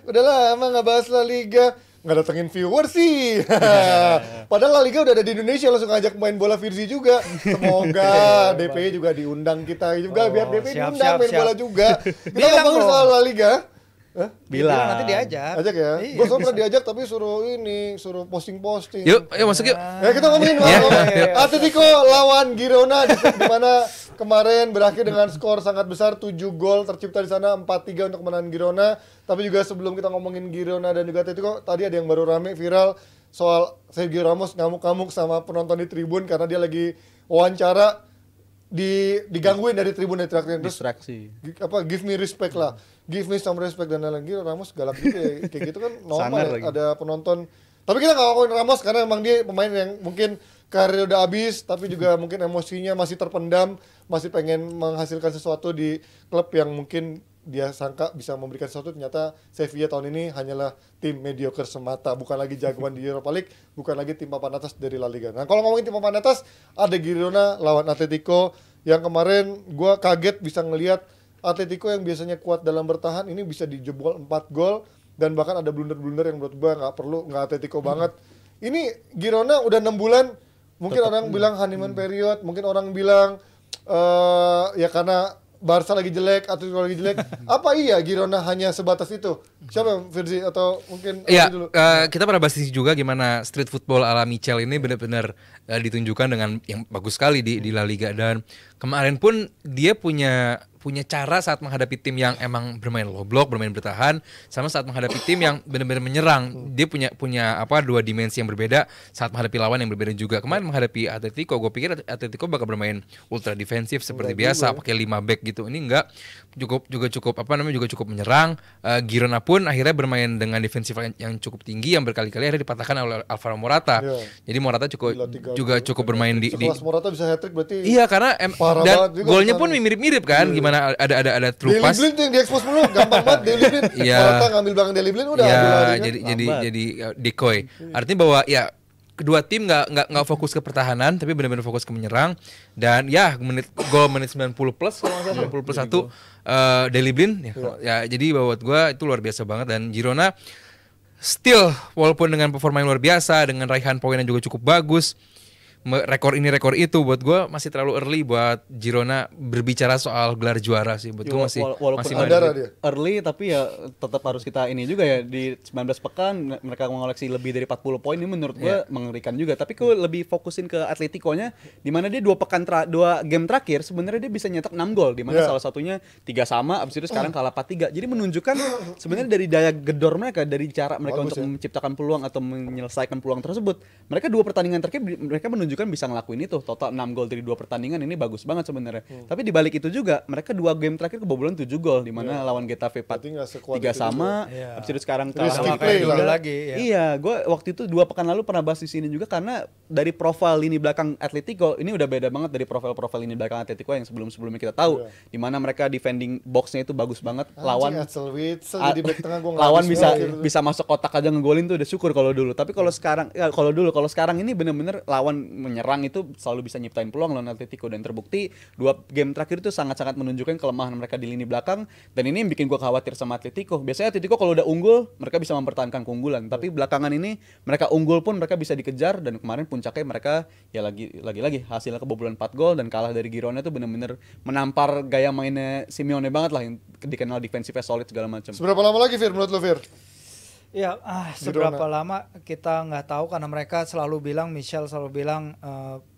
Udahlah emang nggak bahas La Liga, nggak datengin viewer sih. Padahal La Liga udah ada di Indonesia, langsung ngajak main bola Virzi juga. Semoga DPI juga diundang kita juga, biar DPI diundang main bola juga. Kita ngomongin soal La Liga. Bilang nanti diajak. Ajak ya. Iya, Gue pernah diajak tapi suruh posting-posting. Yuk masuk yuk. Ya kita ngomongin Atletico lawan Girona di mana kemarin berakhir dengan skor sangat besar, 7 gol tercipta di sana, 4-3 untuk menang Girona. Tapi juga sebelum kita ngomongin Girona dan juga Atletico, tadi ada yang baru rame viral soal Sergio Ramos ngamuk-ngamuk sama penonton di tribun karena dia lagi wawancara digangguin dari tribun, dari traktir. Distraksi. Give me respect lah, give me some respect dan lain-lain. Ramos galak gitu ya, kayak gitu kan normal ya, ada penonton. Tapi kita nggak ngomongin Ramos karena emang dia pemain yang mungkin karir udah habis, tapi juga mungkin emosinya masih terpendam, masih pengen menghasilkan sesuatu di klub yang mungkin dia sangka bisa memberikan sesuatu. Ternyata Sevilla tahun ini hanyalah tim mediocre semata, bukan lagi jagoan di Europa League, bukan lagi tim papan atas dari La Liga. Nah kalau ngomongin tim papan atas, ada Girona lawan Atletico yang kemarin gue kaget bisa ngelihat Atletico yang biasanya kuat dalam bertahan ini bisa dijebol 4 gol, dan bahkan ada blunder-blunder yang menurut gue nggak Atletico banget. Ini Girona udah 6 bulan, mungkin orang bilang honeymoon period, mungkin orang bilang ya karena Barca lagi jelek, Atletico lagi jelek. Apa iya Girona hanya sebatas itu? Siapa Virzi atau mungkin dulu? Kita pernah bahas juga gimana street football ala Michel ini benar-benar ditunjukkan dengan yang bagus sekali di La Liga, dan kemarin pun dia punya cara saat menghadapi tim yang emang bermain low block, bermain bertahan, sama saat menghadapi tim yang benar-benar menyerang. Dia punya dua dimensi yang berbeda saat menghadapi lawan yang berbeda juga. Kemarin menghadapi Atletico, gue pikir Atletico bakal bermain ultra defensif seperti biasa, pakai 5 back gitu. Ini enggak, cukup menyerang. Girona pun akhirnya bermain dengan defensif yang cukup tinggi, yang berkali-kali akhirnya dipatahkan oleh Alvaro Morata. Jadi Morata cukup bermain di Morata bisa hat-trick berarti. Iya, karena dan golnya pun mirip-mirip kan, gimana ada true pass. Daily Blind tuh yang diekspos mulu, gampang banget Daily Blind. Morata ngambil belakang Daily Blind udah. Jadi decoy. Artinya bahwa ya kedua tim nggak fokus ke pertahanan, tapi benar-benar fokus ke menyerang. Dan ya menit 90 plus kalau nggak salah, 90 plus 1 Daily Blind. Ya jadi buat gue itu luar biasa banget. Dan Girona still walaupun dengan performa yang luar biasa, dengan raihan poin yang juga cukup bagus, rekor ini rekor itu, buat gue masih terlalu early buat Girona berbicara soal gelar juara sih. Buat gue masih early, tapi ya tetap harus kita ini juga ya, di 19 pekan mereka mengoleksi lebih dari 40 poin. Ini menurut gue mengerikan juga. Tapi gue lebih fokusin ke Atletico-nya, di mana dia 2 game terakhir sebenarnya dia bisa nyetak 6 gol, di mana salah satunya 3 sama, abis itu sekarang kalah 4-3. Jadi menunjukkan sebenarnya dari daya gedor mereka, dari cara mereka untuk menciptakan peluang atau menyelesaikan peluang tersebut. Mereka 2 pertandingan terakhir mereka menunjukkan bisa ngelakuin itu. Total 6 gol dari 2 pertandingan, ini bagus banget sebenarnya. Tapi di balik itu juga mereka 2 game terakhir kebobolan 7 gol, di mana lawan Getafe 3 sama, habis itu sekarang kalah lagi. Iya, gue waktu itu 2 pekan lalu pernah bahas di sini juga, karena dari profil lini belakang Atletico ini udah beda banget dari profil lini belakang Atletico yang sebelum-sebelumnya kita tahu. Di mana mereka defending box-nya itu bagus banget. Lawan bisa masuk kotak aja ngegolin tuh udah syukur kalau dulu. Tapi kalau sekarang ini bener-bener lawan menyerang itu selalu bisa nyiptain peluang lawan Atletico, dan terbukti 2 game terakhir itu sangat-sangat menunjukkan kelemahan mereka di lini belakang, dan ini yang bikin gue khawatir sama Atletico. Biasanya Atletico kalau udah unggul mereka bisa mempertahankan keunggulan, tapi belakangan ini mereka unggul pun mereka bisa dikejar, dan kemarin puncaknya mereka ya lagi hasilnya kebobolan 4 gol dan kalah dari Girona itu benar-benar menampar gaya mainnya Simeone banget lah, yang dikenal defensifnya solid segala macam. Seberapa lama lagi Fir menurut lo Fir? Ya, seberapa lama kita nggak tahu, karena mereka Michel selalu bilang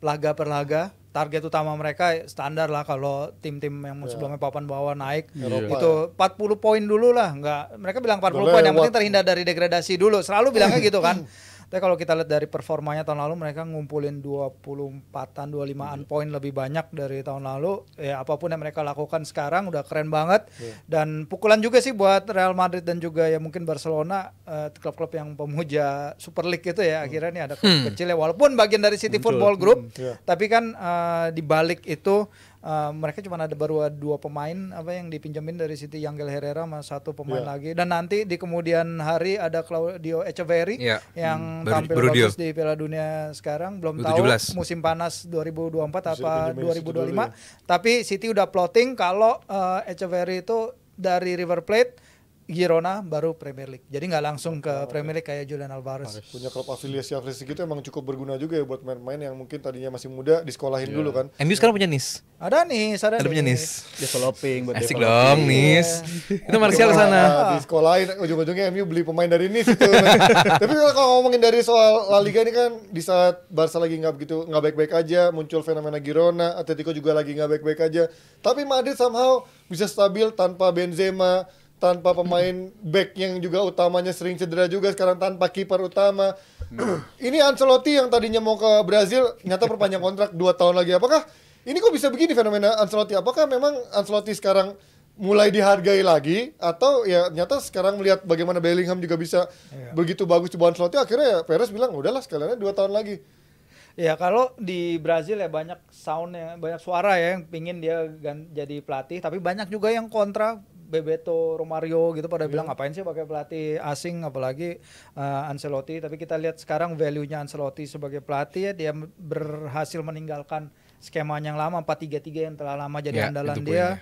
laga per laga. Target utama mereka standar lah, kalau tim-tim yang sebelumnya papan bawah naik itu 40 poin dulu lah. Mereka bilang 40 poin, yang penting terhindar dari degradasi dulu. Selalu bilangnya gitu kan. Tapi kalau kita lihat dari performanya tahun lalu, mereka ngumpulin 24-an, 25-an poin lebih banyak dari tahun lalu. Ya apapun yang mereka lakukan sekarang udah keren banget. Dan pukulan juga sih buat Real Madrid dan juga ya mungkin Barcelona, klub-klub yang pemuja Super League itu ya. Akhirnya nih ada klub kecil ya, walaupun bagian dari City Football Group. Tapi kan di balik itu mereka cuma baru 2 pemain yang dipinjemin dari City, Yangel Herrera sama 1 pemain lagi, dan nanti di kemudian hari ada Claudio Echeverri yang tampil bagus di Piala Dunia sekarang. Belum 17. Tahu musim panas 2024 apa 2025, tapi City udah plotting kalau Echeverri itu dari River Plate Girona baru Premier League. Jadi nggak langsung ke Premier League kayak Julian Alvarez. Punya klub afiliasi gitu emang cukup berguna juga ya buat main-main yang mungkin tadinya masih muda disekolahin dulu kan. MU sekarang punya Nice. Ada Nice. Punya Nice. Developing buat Asik developing. dong Nice. Itu Martial sana. Disekolahin ujung-ujungnya MU beli pemain dari Nice itu. Tapi kalau ngomongin dari soal La Liga ini kan di saat Barca lagi nggak baik-baik aja, muncul fenomena Girona, Atletico juga lagi nggak baik-baik aja. Tapi Madrid somehow bisa stabil tanpa Benzema, tanpa pemain back yang juga utamanya sering cedera juga, sekarang tanpa kiper utama. Ini Ancelotti yang tadinya mau ke Brazil, nyata perpanjang kontrak 2 tahun lagi. Apakah ini kok bisa begini fenomena Ancelotti? Apakah memang Ancelotti sekarang mulai dihargai lagi, atau ya nyata sekarang melihat bagaimana Bellingham juga bisa begitu bagus di bawah Ancelotti, akhirnya ya Perez bilang udahlah sekalian 2 tahun lagi. Ya kalau di Brazil ya banyak banyak suara ya yang pingin dia jadi pelatih, tapi banyak juga yang kontra. Bebeto, Romario gitu pada bilang ngapain sih pakai pelatih asing, apalagi Ancelotti. Tapi kita lihat sekarang value-nya Ancelotti sebagai pelatih ya, dia berhasil meninggalkan skemanya yang lama 4-3-3 yang telah lama jadi andalan dia.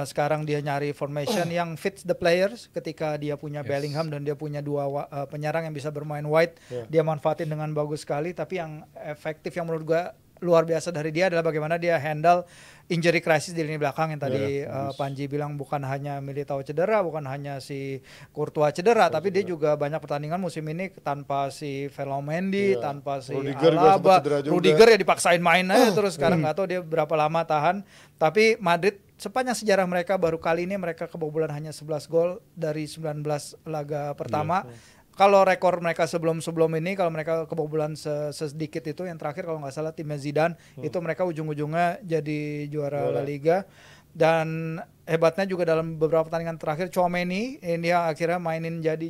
Sekarang dia nyari formation yang fits the players. Ketika dia punya Bellingham dan dia punya 2 penyerang yang bisa bermain wide, dia manfaatin dengan bagus sekali. Tapi yang efektif yang menurut gua luar biasa dari dia adalah bagaimana dia handle injury crisis di lini belakang yang tadi Panji bilang, bukan hanya Militao cedera, bukan hanya si Courtois cedera, tapi dia juga banyak pertandingan musim ini tanpa si Velomendi, tanpa si Alaba, Rudiger ya dipaksain main aja terus. Sekarang nggak tahu dia berapa lama tahan. Tapi Madrid sepanjang sejarah mereka baru kali ini mereka kebobolan hanya 11 gol dari 19 laga pertama. Kalau rekor mereka sebelum ini, kalau mereka kebobolan sedikit itu, yang terakhir kalau nggak salah timnya Zidane, itu mereka ujung-ujungnya jadi juara La Liga. Dan hebatnya juga dalam beberapa pertandingan terakhir, Tchouaméni ini dia akhirnya mainin jadi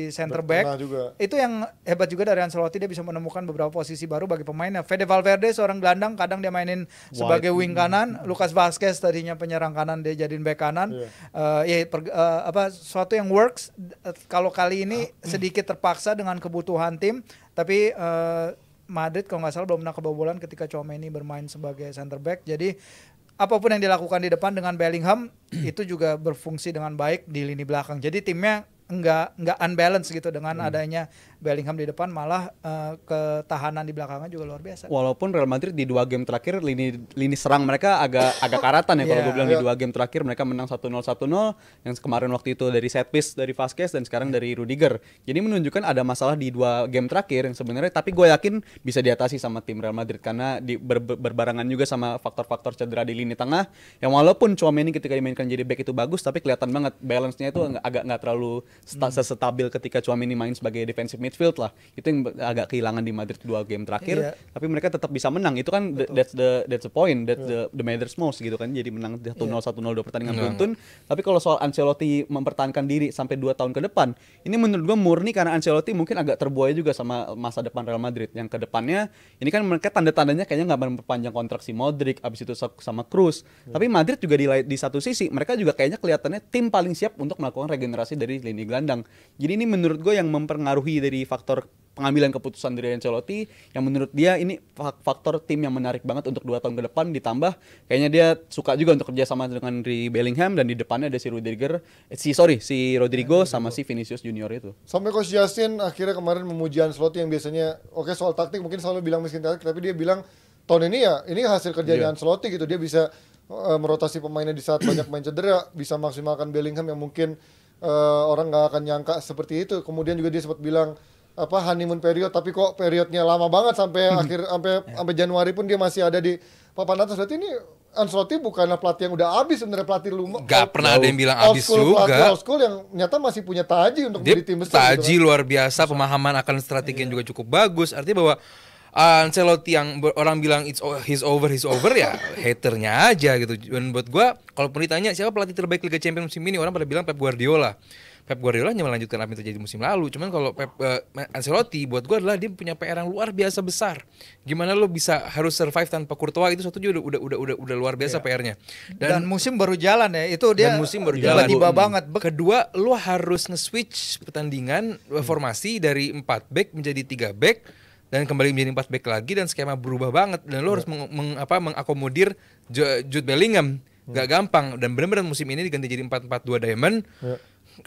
center back. Itu yang hebat juga dari Ancelotti, dia bisa menemukan beberapa posisi baru bagi pemainnya. Fede Valverde seorang gelandang, kadang dia mainin sebagai wing kanan. Lucas Vazquez tadinya penyerang kanan, dia jadiin back kanan. Suatu yang works. Kalau kali ini sedikit terpaksa dengan kebutuhan tim, tapi Madrid kalau nggak salah belum pernah kebobolan ketika Tchouaméni bermain sebagai center back. Jadi apapun yang dilakukan di depan dengan Bellingham itu juga berfungsi dengan baik di lini belakang. Jadi timnya nggak unbalance gitu dengan adanya Bellingham di depan, malah ketahanan di belakangnya juga luar biasa. Walaupun Real Madrid di 2 game terakhir lini serang mereka agak karatan ya kalau gue bilang. Di 2 game terakhir mereka menang 1-0 yang kemarin waktu itu dari set piece dari Vazquez dan sekarang dari Rudiger. Jadi menunjukkan ada masalah di 2 game terakhir yang sebenarnya, tapi gue yakin bisa diatasi sama tim Real Madrid karena berbarengan juga sama faktor-faktor cedera di lini tengah, yang walaupun Tchouaméni ketika dimainkan jadi back itu bagus, tapi kelihatan banget balance-nya itu agak nggak terlalu sestabil ketika Tchouaméni main sebagai defensive midfield lah. Itu yang agak kehilangan di Madrid 2 game terakhir. Tapi mereka tetap bisa menang. Itu kan that's the point, that's the matters most gitu kan. Jadi menang 1-0 1-0 2 pertandingan beruntun. Tapi kalau soal Ancelotti mempertahankan diri sampai 2 tahun ke depan, ini menurut gua murni karena Ancelotti mungkin agak terbuai juga sama masa depan Real Madrid. Yang ke depannya ini kan mereka tanda-tandanya kayaknya nggak memperpanjang kontrak si Modric, abis itu sama Kroos. Tapi Madrid juga di satu sisi mereka juga kayaknya kelihatannya tim paling siap untuk melakukan regenerasi dari lini gelandang. Jadi ini menurut gue yang mempengaruhi dari faktor pengambilan keputusan dari Ancelotti, yang menurut dia ini faktor tim yang menarik banget untuk 2 tahun ke depan. Ditambah kayaknya dia suka juga untuk kerjasama dengan Bellingham, dan di depannya ada si Rodrigo sama si Vinicius Junior itu. Sampai Coach Justin akhirnya kemarin memuji Ancelotti yang biasanya soal taktik mungkin selalu bilang miskin taktik, tapi dia bilang tahun ini ya ini hasil kerjanya Ancelotti gitu. Dia bisa merotasi pemainnya di saat banyak main cedera, bisa maksimalkan Bellingham yang mungkin orang nggak akan nyangka seperti itu. Kemudian juga dia sempat bilang honeymoon period, tapi kok periodnya lama banget sampai sampai Januari pun dia masih ada di papan atas. Berarti ini Ancelotti bukanlah pelatih yang udah habis sebenarnya, pelatih gak pernah ada yang bilang habis juga. Old school yang nyata masih punya taji untuk menjadi tim besar. Taji gitu kan. Luar biasa, pemahaman akan strategi yang juga cukup bagus. Artinya bahwa Ancelotti yang orang bilang he's over ya haternya aja gitu. Dan buat gue, kalaupun ditanya siapa pelatih terbaik Liga Champions musim ini, orang pada bilang Pep Guardiola hanya melanjutkan apa yang terjadi musim lalu. Cuman kalau Ancelotti buat gue adalah dia punya PR yang luar biasa besar. Gimana lo bisa harus survive tanpa Courtois, itu satu juga udah luar biasa PR-nya. Dan musim baru jalan ya, itu dia tiba-tiba banget. Kedua, lo harus nge-switch pertandingan formasi dari 4 back menjadi 3 back dan kembali menjadi 4 back lagi, dan skema berubah banget, dan lo harus mengakomodir Jude Bellingham. Gak gampang, dan benar-benar musim ini diganti jadi 4-4-2 diamond.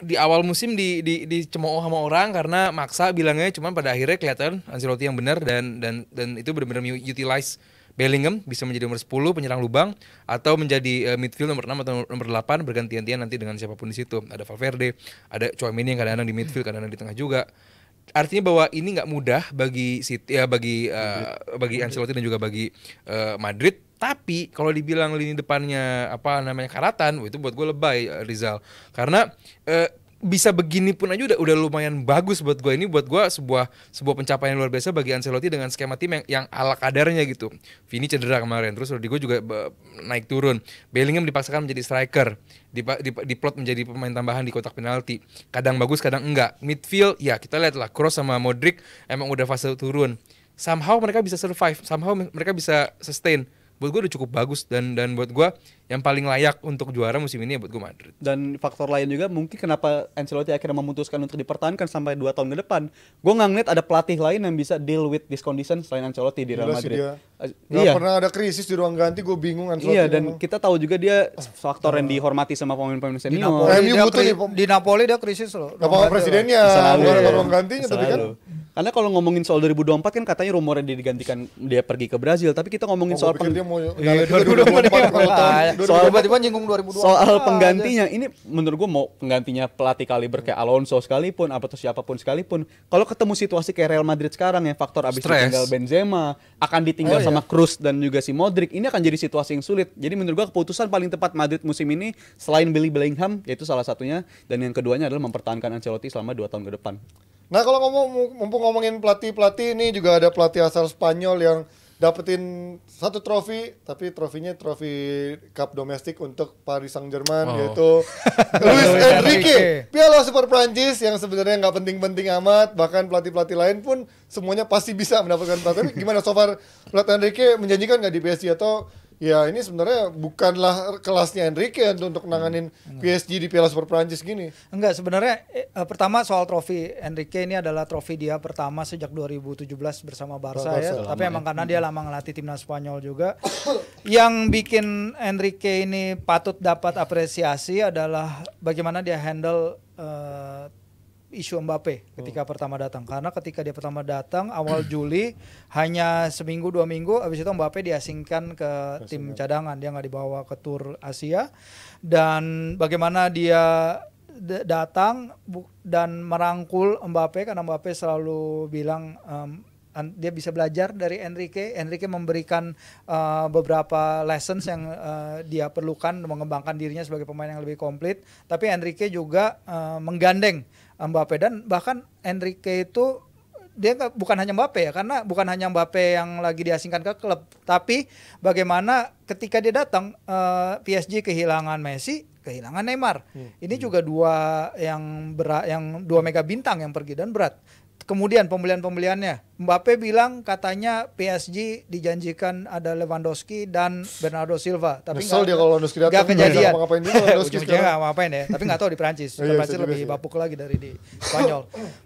di awal musim dicemooh sama orang karena maksa bilangnya, cuman pada akhirnya kelihatan Ancelotti yang benar dan itu benar-benar utilize Bellingham bisa menjadi nomor 10 penyerang lubang atau menjadi midfield nomor 6 atau nomor 8 berganti-gantian nanti dengan siapapun di situ. Ada Valverde, ada Tchouaméni yang kadang-kadang di midfield, kadang-kadang di tengah juga. Artinya bahwa ini nggak mudah bagi City, bagi Ancelotti dan juga bagi Madrid. Tapi kalau dibilang lini depannya karatan, itu buat gue lebay, Rizal. Karena bisa begini pun aja udah lumayan bagus buat gue. Ini buat gue sebuah pencapaian luar biasa bagi Ancelotti dengan skema tim yang ala kadarnya gitu. Vini cedera kemarin, terus Rodrigo juga naik turun. Bellingham dipaksakan menjadi striker, diplot menjadi pemain tambahan di kotak penalti. Kadang bagus, kadang enggak. Midfield, ya kita lihat lah, Kroos sama Modric emang udah fase turun. Somehow mereka bisa survive, somehow mereka bisa sustain. Buat gue udah cukup bagus dan buat gue yang paling layak untuk juara musim ini ya buat gue Madrid. Dan faktor lain juga mungkin kenapa Ancelotti akhirnya memutuskan untuk dipertahankan sampai 2 tahun ke depan. Gue nggak ngeliat ada pelatih lain yang bisa deal with this condition selain Ancelotti di Real Madrid. Gak pernah ada krisis di ruang ganti, gue bingung Ancelotti. Iya, dan kita tahu juga dia faktor yang dihormati sama pemain-pemain senior. Di Napoli dia krisis loh. Gak apa presidennya, bukan ruang gantinya tapi kan. Karena kalau ngomongin soal 2024 kan katanya rumornya dia digantikan, dia pergi ke Brazil, tapi kita ngomongin soal dia mau 2024 soal tiba-tiba nyinggung 2024. Soal penggantinya ini menurut gua mau penggantinya pelatih kaliber kayak Alonso sekalipun atau siapapun sekalipun, kalau ketemu situasi kayak Real Madrid sekarang yang faktor abis ditinggal Benzema, akan ditinggal sama Kroos dan juga si Modric, ini akan jadi situasi yang sulit. Jadi menurut gua keputusan paling tepat Madrid musim ini selain Bellingham yaitu salah satunya, dan yang keduanya adalah mempertahankan Ancelotti selama 2 tahun ke depan. Nah kalau mumpung ngomongin pelatih ini juga ada pelatih asal Spanyol yang dapetin 1 trofi, tapi trofinya trofi cup domestik untuk Paris Saint-Germain, yaitu Luis Enrique, Piala Super Prancis yang sebenarnya nggak penting-penting amat, bahkan pelatih-pelatih lain pun semuanya pasti bisa mendapatkan trofi. Tapi gimana so far pelatih Enrique menjanjikan nggak di PSG, atau ya ini sebenarnya bukanlah kelasnya Enrique untuk nanganin PSG di Piala Super Prancis gini? Enggak, sebenarnya pertama soal trofi Enrique ini adalah trofi dia pertama sejak 2017 bersama Barca ya. Tapi emang karena dia lama ngelatih timnas Spanyol juga. Yang bikin Enrique ini patut dapat apresiasi adalah bagaimana dia handle isu Mbappe ketika pertama datang. Karena ketika dia pertama datang awal Juli, hanya seminggu 2 minggu habis itu Mbappe diasingkan ke tim cadangan, dia nggak dibawa ke tur Asia. Dan bagaimana dia datang dan merangkul Mbappe, karena Mbappe selalu bilang dia bisa belajar dari Enrique. Enrique memberikan beberapa lessons yang dia perlukan mengembangkan dirinya sebagai pemain yang lebih komplit. Tapi Enrique juga menggandeng Mbappe, dan bahkan Enrique itu dia bukan hanya Mbappe ya, karena bukan hanya Mbappe yang lagi diasingkan ke klub, tapi bagaimana ketika dia datang PSG kehilangan Messi, kehilangan Neymar. Ini juga dua mega bintang yang pergi dan berat. Kemudian pembeliannya, Mbappe bilang katanya PSG dijanjikan ada Lewandowski dan Bernardo Silva, tapi nggak kejadian. Nggak ngapain ya, tapi nggak tahu di Prancis. Prancis lebih bapuk lagi dari di Spanyol.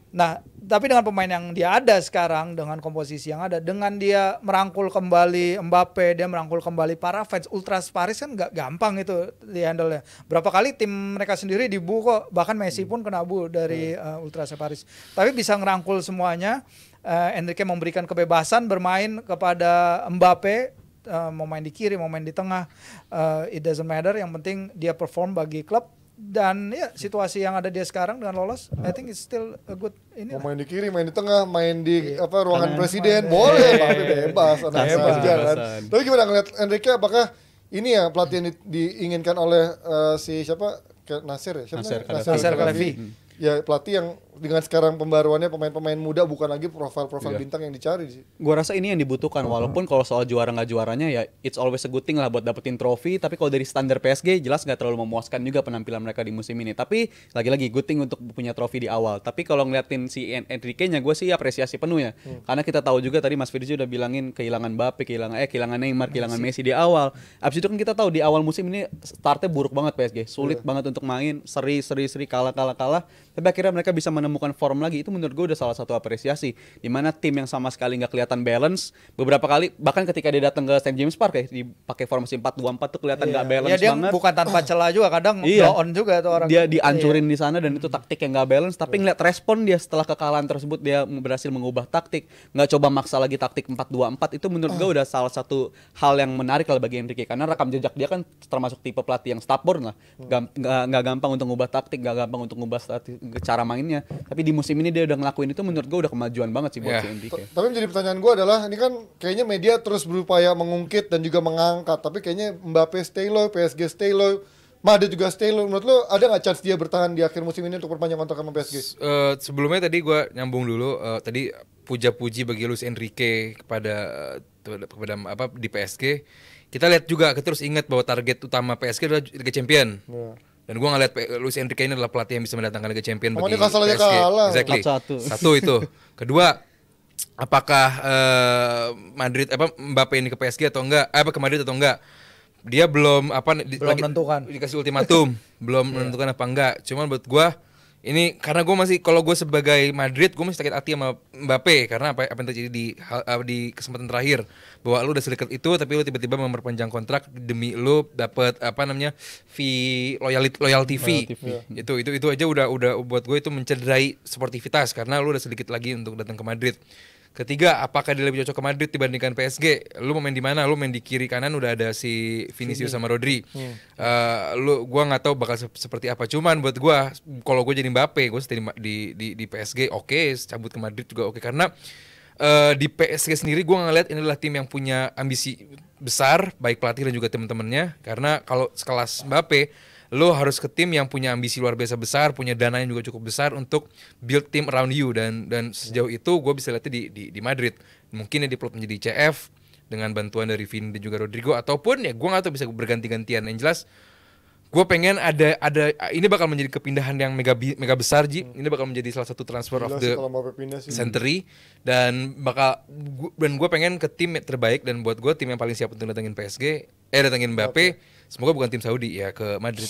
Nah, tapi dengan pemain yang dia ada sekarang, dengan komposisi yang ada, dengan dia merangkul kembali Mbappe, dia merangkul kembali para fans Ultras Paris, kan nggak gampang itu di handle-nya. Berapa kali tim mereka sendiri dibu kok, bahkan Messi pun kena bu dari Ultras Paris. Tapi bisa ngerangkul semuanya. Enrique memberikan kebebasan bermain kepada Mbappe, mau main di kiri, mau main di tengah, it doesn't matter, yang penting dia perform bagi klub. Dan ya situasi yang ada dia sekarang dengan lolos, I think it's still a good ini. Mau main di kiri, main di tengah, main di ruangan presiden, boleh, bebas, jalan. Tapi gimana ngeliat Enrique, apakah ini ya pelatih yang diinginkan oleh si siapa? Nasir ya? Nasir Khelaifi. Ya pelatih yang dengan sekarang pembaruannya pemain-pemain muda, bukan lagi profil-profil bintang yang dicari sih. Gua rasa ini yang dibutuhkan, walaupun kalau soal juara nggak juaranya ya it's always a good thing lah buat dapetin trofi. Tapi kalau dari standar PSG jelas nggak terlalu memuaskan juga penampilan mereka di musim ini. Tapi lagi-lagi good thing untuk punya trofi di awal. Tapi kalau ngeliatin si Enrique-nya, gue sih apresiasi penuh ya. Karena kita tahu juga tadi Mas Firzi udah bilangin kehilangan Mbappe, kehilangan Neymar, kehilangan Messi di awal. Abis itu kan kita tahu di awal musim ini startnya buruk banget PSG, sulit banget untuk main, seri kalah. tapi akhirnya mereka bisa menemukan form lagi. Itu menurut gue udah salah satu apresiasi. Dimana tim yang sama sekali nggak kelihatan balance, beberapa kali bahkan ketika dia datang ke St. James Park ya, dipakai formasi 4-2-4 tuh kelihatan nggak balance dia banget. bukan tanpa celah juga, kadang blow on juga tuh orang. Dia dihancurin di sana dan itu taktik yang nggak balance. Tapi ngeliat respon dia setelah kekalahan tersebut, dia berhasil mengubah taktik, nggak coba maksa lagi taktik 4-2-4. Itu menurut gue udah salah satu hal yang menarik lah bagi Enrique, karena rekam jejak dia kan termasuk tipe pelatih yang stubborn lah, nggak gampang untuk ngubah taktik, nggak gampang untuk ngubah cara mainnya. Tapi di musim ini dia udah ngelakuin itu, menurut gue udah kemajuan banget sih buat si Enrique. Tapi menjadi pertanyaan gue adalah, ini kan kayaknya media terus berupaya mengungkit dan juga mengangkat, tapi kayaknya Mbappe stay low, PSG stay low, Madrid juga stay low. Menurut lo ada nggak chance dia bertahan di akhir musim ini untuk perpanjang kontrak sama PSG? Sebelumnya tadi gue nyambung dulu, tadi puja-puji bagi Luis Enrique kepada apa di PSG. Kita lihat juga, kita terus ingat bahwa target utama PSG adalah Liga Champion. Dan gue ngeliat Luis Enrique ini adalah pelatih yang bisa mendatangkan Liga Champion bagi PSG. Exactly. Satu itu. Kedua, apakah Madrid Mbappe ini ke PSG atau enggak? Ke Madrid atau enggak? Dia belum menentukan. Dikasih ultimatum, belum menentukan apa enggak. Cuman buat gue ini, karena gue masih, kalau gue sebagai Madrid, gue masih sakit hati sama Mbappe karena apa yang terjadi di kesempatan terakhir, bahwa lu udah sedekat itu tapi lu tiba-tiba memperpanjang kontrak demi lu dapat fee loyalty fee. Itu aja udah buat gue itu mencederai sportivitas, karena lu udah sedikit lagi untuk datang ke Madrid. Ketiga, apakah dia lebih cocok ke Madrid dibandingkan PSG? Lu mau main di mana? Lu main di kiri kanan udah ada si Vinicius sama Rodri. Gua nggak tahu bakal seperti apa. Cuman buat gua, kalau gue jadi Mbappe, gue stay di PSG, oke. Cabut ke Madrid juga oke. Karena di PSG sendiri gue ngeliat ini adalah tim yang punya ambisi besar, baik pelatih dan juga teman-temannya. Karena kalau sekelas Mbappe, lo harus ke tim yang punya ambisi luar biasa besar, punya dana yang juga cukup besar untuk build team around you, dan sejauh itu gue bisa lihatnya di Madrid. Mungkin dia diplot menjadi CF dengan bantuan dari Vini dan juga Rodrigo, ataupun ya gue nggak tahu, bisa berganti-gantian. Yang jelas gue pengen ada ini bakal menjadi kepindahan yang mega besar, Ji. Ini bakal menjadi salah satu transfer of the century, dan gue pengen ke tim terbaik, dan buat gue tim yang paling siap untuk datangin datangin Mbappe. Semoga bukan tim Saudi ya, ke Madrid.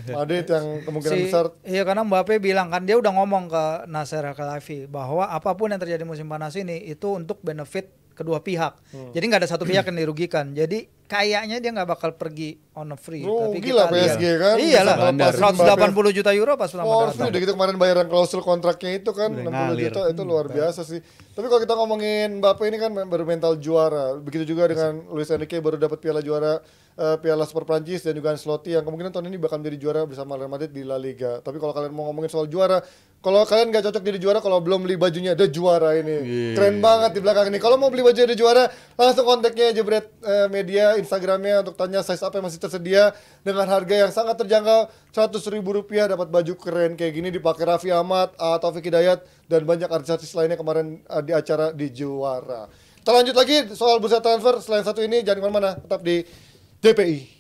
Madrid yang kemungkinan besar. Iya, karena Mbappe bilang kan, dia udah ngomong ke Nasser Al-Khelaifi bahwa apapun yang terjadi musim panas ini itu untuk benefit kedua pihak. Jadi nggak ada satu pihak yang dirugikan. Jadi kayaknya dia nggak bakal pergi on a free. Tapi gila PSG kan. Iyalah, 180 juta euro pas pertama datang. Udah gitu kemarin bayaran klausul kontraknya itu kan 60 juta, itu luar biasa sih. Tapi kalau kita ngomongin Mbappe ini kan baru mental juara. Begitu juga dengan Luis Enrique, baru dapat piala juara, piala Super Prancis, dan juga Ancelotti yang kemungkinan tahun ini bakal menjadi juara bersama Real Madrid di La Liga. Tapi kalau kalian mau ngomongin soal juara, kalau kalian gak cocok jadi juara kalau belum beli bajunya ada juara ini. Keren banget di belakang ini. Kalau mau beli baju ada juara, langsung kontaknya Jebret Media, Instagramnya untuk tanya size apa yang masih tersedia dengan harga yang sangat terjangkau, Rp100.000 dapat baju keren kayak gini dipakai Raffi Ahmad, Taufik Hidayat, dan banyak artis lainnya kemarin di acara di Juara. Kita lanjut lagi soal bursa transfer. Selain satu ini, jangan kemana-mana, tetap di DPI.